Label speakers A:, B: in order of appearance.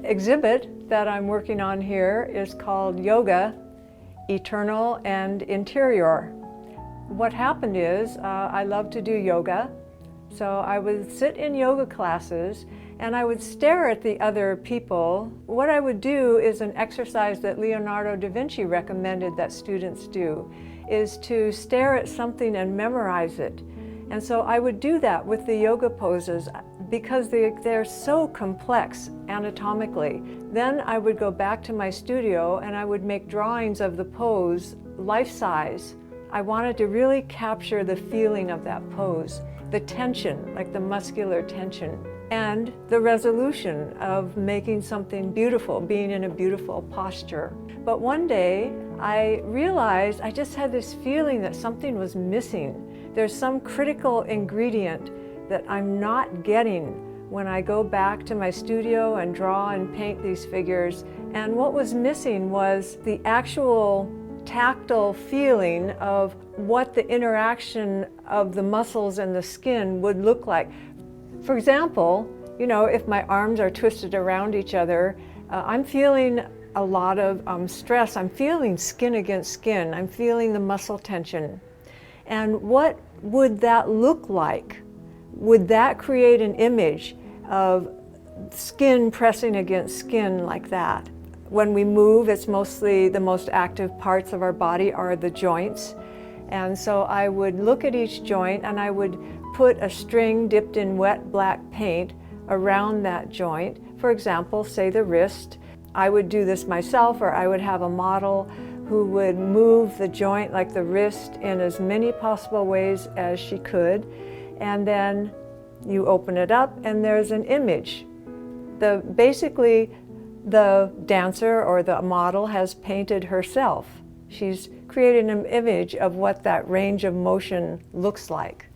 A: exhibit that I'm working on here is called Yoga, Eternal and Interior. What happened is I love to do yoga, so I would sit in yoga classes and I would stare at the other people. What I would do is an exercise that Leonardo da Vinci recommended that students do, is to stare at something and memorize it. And so I would do that with the yoga poses because they're so complex anatomically. Then I would go back to my studio and I would make drawings of the pose life-size. I wanted to really capture the feeling of that pose, the tension, like the muscular tension, and the resolution of making something beautiful, being in a beautiful posture. But one day I realized I just had this feeling that something was missing. There's some critical ingredient that I'm not getting when I go back to my studio and draw and paint these figures. And what was missing was the actual tactile feeling of what the interaction of the muscles and the skin would look like. For example, if my arms are twisted around each other, I'm feeling a lot of stress. I'm feeling skin against skin. I'm feeling the muscle tension. And what would that look like? Would that create an image of skin pressing against skin like that? When we move, it's mostly the most active parts of our body are the joints. And so I would look at each joint and I would put a string dipped in wet black paint around that joint. For example, say the wrist. I would do this myself, or I would have a model who would move the joint like the wrist in as many possible ways as she could. And then you open it up and there's an image. Basically, the dancer or the model has painted herself. She's created an image of what that range of motion looks like.